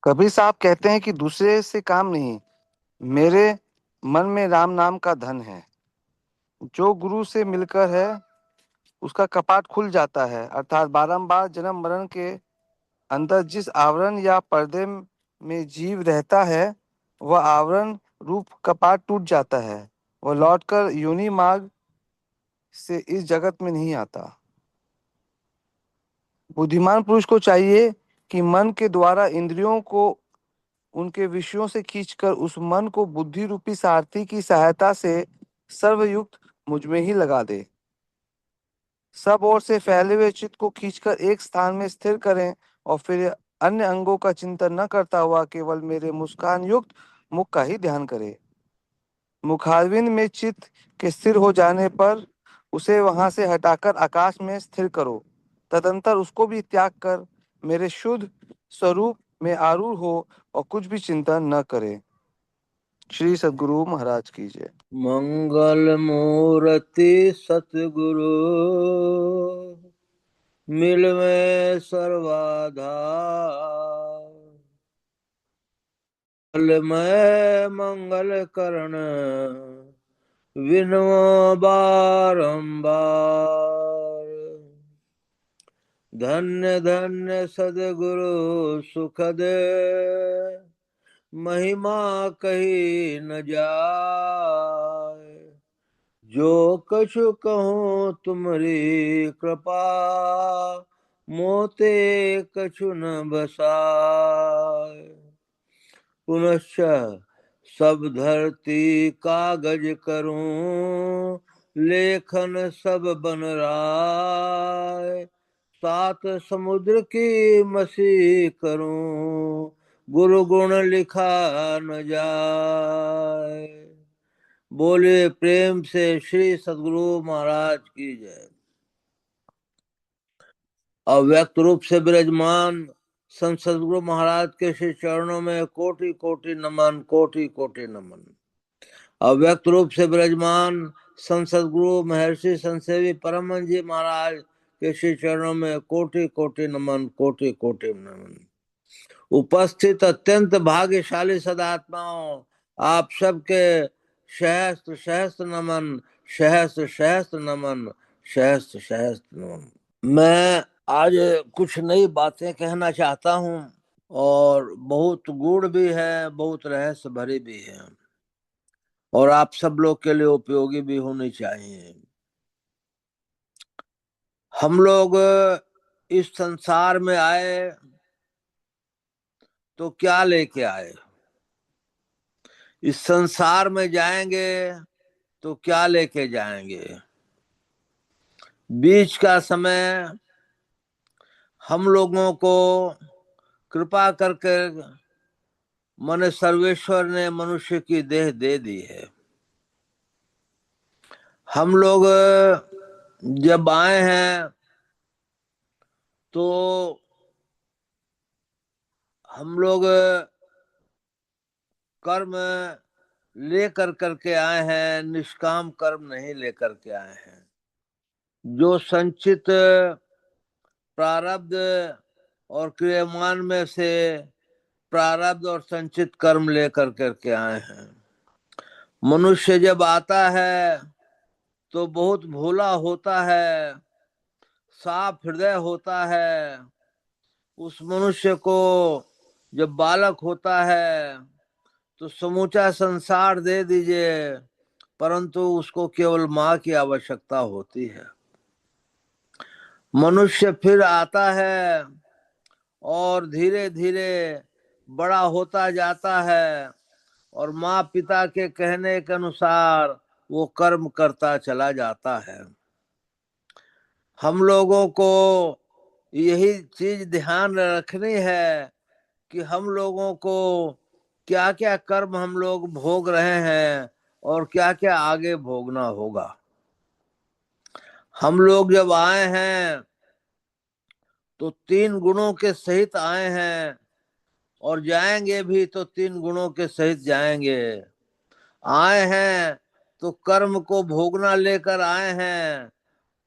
कबीर साहब कहते हैं कि दूसरे से काम नहीं, मेरे मन में राम नाम का धन है। जो गुरु से मिलकर है उसका कपाट खुल जाता है, अर्थात बारंबार जन्म मरण के अंदर जिस आवरण या पर्दे में जीव रहता है वह आवरण रूप कपाट टूट जाता है। वह लौटकर योनि मार्ग से इस जगत में नहीं आता। बुद्धिमान पुरुष को चाहिए कि मन के द्वारा इंद्रियों को उनके विषयों से खींचकर उस मन को बुद्धि रूपी सारथी की सहायता से सर्वयुक्त मुझ में ही लगा दे। सब ओर से फैले हुए चित्त को खींचकर एक स्थान में स्थिर करें और फिर अन्य अंगों का चिंतन न करता हुआ केवल मेरे मुस्कान युक्त मुख का ही ध्यान करें। मुखारविंद में चित्त के स्थिर हो जाने पर उसे वहां से हटाकर आकाश में स्थिर करो। तदंतर उसको भी त्याग कर मेरे शुद्ध स्वरूप में आरूढ़ हो और कुछ भी चिंतन न करे। श्री सद्गुरु महाराज की जय। मंगल मूर्ति सतगुरु मिलवे सर्वाधार। मैं मंगल करण विनव बारंबार। धन्य धन्य सद्गुरु सुखद महिमा कही न जाए। जो कछु कहूँ तुमरी कृपा मोते कछु न बसाए। पुनश्च सब धरती कागज करूं लेखन सब बन राय। सात समुद्र की मसी करूं गुरु गुण लिखा न जाए। बोले प्रेम से श्री सद्गुरु महाराज की जय। अव्यक्त रूप से विराजमान संत सद्गुरु महाराज के श्री चरणों में कोटि कोटि नमन, कोटि कोटि नमन। अव्यक्त रूप से विराजमान संत सद्गुरु महर्षि संतसेवी परमहंस जी महाराज के श्री चरणों में कोटि कोटि नमन, कोटि कोटि नमन। उपस्थित अत्यंत भाग्यशाली सदात्माओं, आप सबके सहस्त्र सहस्त्र नमन, सहस्त्र सहस्त्र नमन, सहस्त्र सहस्त्र नमन। मैं आज कुछ नई बातें कहना चाहता हूँ और बहुत गूढ़ भी है, बहुत रहस्य भरी भी है और आप सब लोग के लिए उपयोगी भी होनी चाहिए। हम लोग इस संसार में आए तो क्या लेके आए, इस संसार में जाएंगे तो क्या लेके जाएंगे। बीच का समय हम लोगों को कृपा करके मन सर्वेश्वर ने मनुष्य की देह दे दी है। हम लोग जब आए हैं तो हम लोग कर्म लेकर करके आए हैं, निष्काम कर्म नहीं लेकर के आए हैं। जो संचित प्रारब्ध और क्रियामान में से प्रारब्ध और संचित कर्म लेकर करके आए हैं। मनुष्य जब आता है तो बहुत भोला होता है, साफ हृदय होता है। उस मनुष्य को जब बालक होता है तो समूचा संसार दे दीजिए, परंतु उसको केवल माँ की आवश्यकता होती है। मनुष्य फिर आता है और धीरे धीरे बड़ा होता जाता है और माँ पिता के कहने के अनुसार वो कर्म करता चला जाता है। हम लोगों को यही चीज ध्यान रखनी है कि हम लोगों को क्या क्या कर्म हम लोग भोग रहे हैं और क्या क्या आगे भोगना होगा। हम लोग जब आए हैं तो 3 गुणों के सहित आए हैं और जाएंगे भी तो 3 गुणों के सहित जाएंगे। आए हैं तो कर्म को भोगना लेकर आए हैं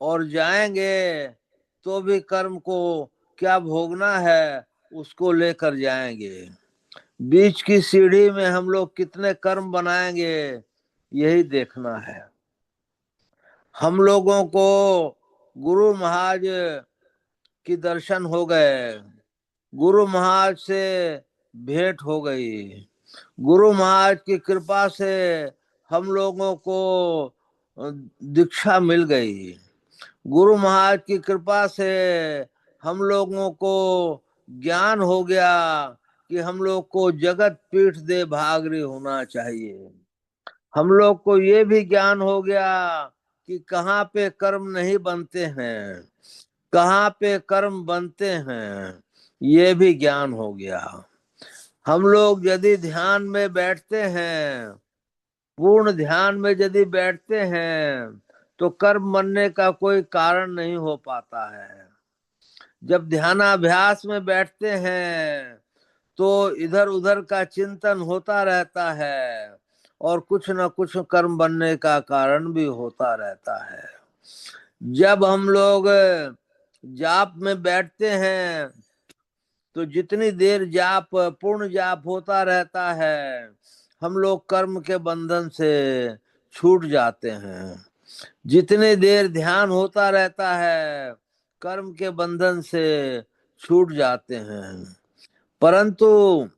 और जाएंगे तो भी कर्म को क्या भोगना है उसको लेकर जाएंगे। बीच की सीढ़ी में हम लोग कितने कर्म बनाएंगे, यही देखना है। हम लोगों को गुरु महाराज की दर्शन हो गए, गुरु महाराज से भेंट हो गई, गुरु महाराज की कृपा से हम लोगों को दीक्षा मिल गई, गुरु महाराज की कृपा से हम लोगों को ज्ञान हो गया कि हम लोग को जगत पीठ दे भागरी होना चाहिए। हम लोग को ये भी ज्ञान हो गया कि कहाँ पे कर्म नहीं बनते हैं, कहाँ पे कर्म बनते हैं, ये भी ज्ञान हो गया। हम लोग यदि ध्यान में बैठते हैं, पूर्ण ध्यान में यदि बैठते हैं, तो कर्म बनने का कोई कारण नहीं हो पाता है। जब ध्यानाभ्यास में बैठते हैं तो इधर उधर का चिंतन होता रहता है और कुछ न कुछ कर्म बनने का कारण भी होता रहता है। जब हम लोग जाप में बैठते हैं तो जितनी देर जाप पूर्ण जाप होता रहता है, हम लोग कर्म के बंधन से छूट जाते हैं। जितनी देर ध्यान होता रहता है, कर्म के बंधन से छूट जाते हैं। परंतु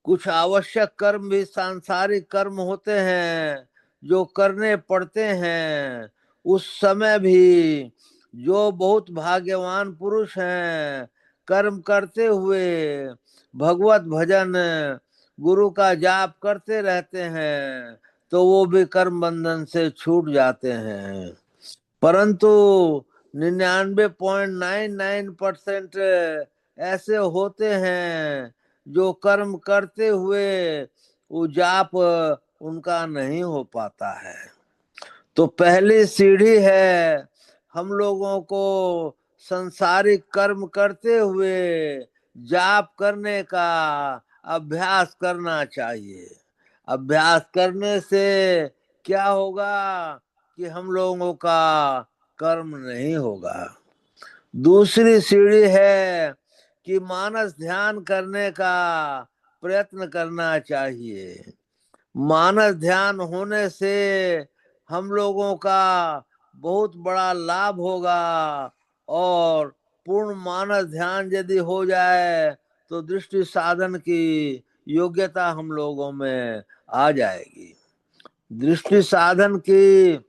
कुछ आवश्यक कर्म भी सांसारिक कर्म होते हैं जो करने पड़ते हैं। उस समय भी जो बहुत भाग्यवान पुरुष हैं, कर्म करते हुए भगवत भजन गुरु का जाप करते रहते हैं, तो वो भी कर्म बंधन से छूट जाते हैं। परंतु 99.99% ऐसे होते हैं जो कर्म करते हुए वो जाप उनका नहीं हो पाता है। तो पहली सीढ़ी है हम लोगों को संसारिक कर्म करते हुए जाप करने का अभ्यास करना चाहिए। अभ्यास करने से क्या होगा कि हम लोगों का कर्म नहीं होगा। दूसरी सीढ़ी है कि मानस ध्यान करने का प्रयत्न करना चाहिए। मानस ध्यान होने से हम लोगों का बहुत बड़ा लाभ होगा और पूर्ण मानस ध्यान यदि हो जाए तो दृष्टि साधन की योग्यता हम लोगों में आ जाएगी। दृष्टि साधन की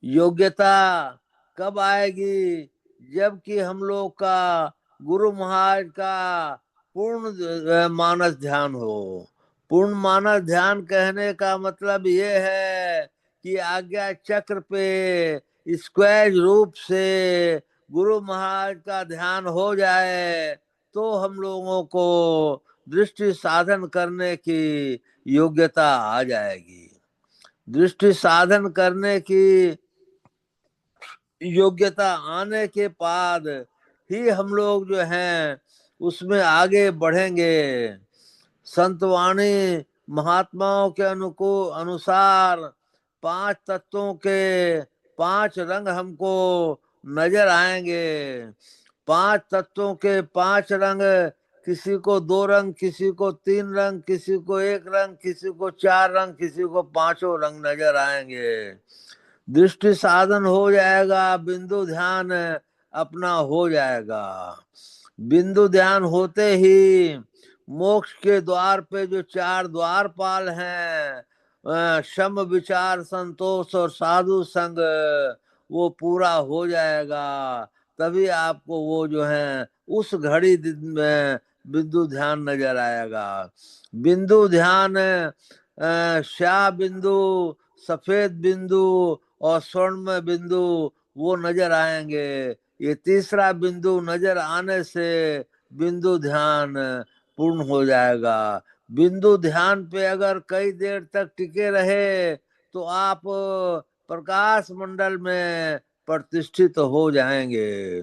योग्यता कब आएगी? जबकि हम लोग का गुरु महाराज का पूर्ण मानस ध्यान हो। पूर्ण मानस ध्यान कहने का मतलब ये है कि आज्ञा चक्र पे स्क्वायर रूप से गुरु महाराज का ध्यान हो जाए तो हम लोगों को दृष्टि साधन करने की योग्यता आ जाएगी। दृष्टि साधन करने की योग्यता आने के बाद ही हम लोग जो हैं उसमें आगे बढ़ेंगे। संतवाणी महात्माओं के अनुसार 5 तत्वों के 5 रंग हमको नजर आएंगे। 5 तत्वों के 5 रंग, किसी को 2 रंग, किसी को 3 रंग, किसी को 1 रंग, किसी को 4 रंग, किसी को 5 रंग नजर आएंगे। दृष्टि साधन हो जाएगा, बिंदु ध्यान अपना हो जाएगा। बिंदु ध्यान होते ही मोक्ष के द्वार पे जो 4 द्वारपाल हैं, शम विचार संतोष और साधु संग, वो पूरा हो जाएगा। तभी आपको वो जो है उस घड़ी में बिंदु ध्यान नजर आएगा। बिंदु ध्यान श्या बिंदु, सफेद बिंदु और स्वर्ण बिंदु वो नजर आएंगे। ये तीसरा बिंदु नजर आने से बिंदु ध्यान पूर्ण हो जाएगा। बिंदु ध्यान पे अगर कई देर तक टिके रहे तो आप प्रकाश मंडल में प्रतिष्ठित हो जाएंगे।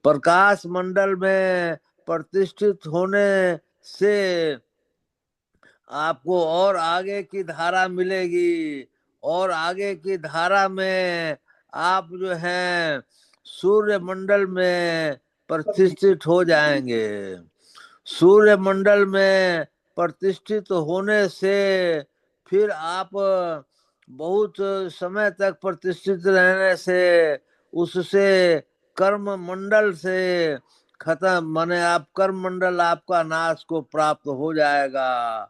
प्रकाश मंडल में प्रतिष्ठित होने से आपको और आगे की धारा मिलेगी और आगे की धारा में आप जो है सूर्य मंडल में प्रतिष्ठित हो जाएंगे। सूर्य मंडल में प्रतिष्ठित होने से फिर आप बहुत समय तक प्रतिष्ठित रहने से उससे कर्म मंडल से खत्म, माने आप कर्म मंडल आपका नाश को प्राप्त हो जाएगा।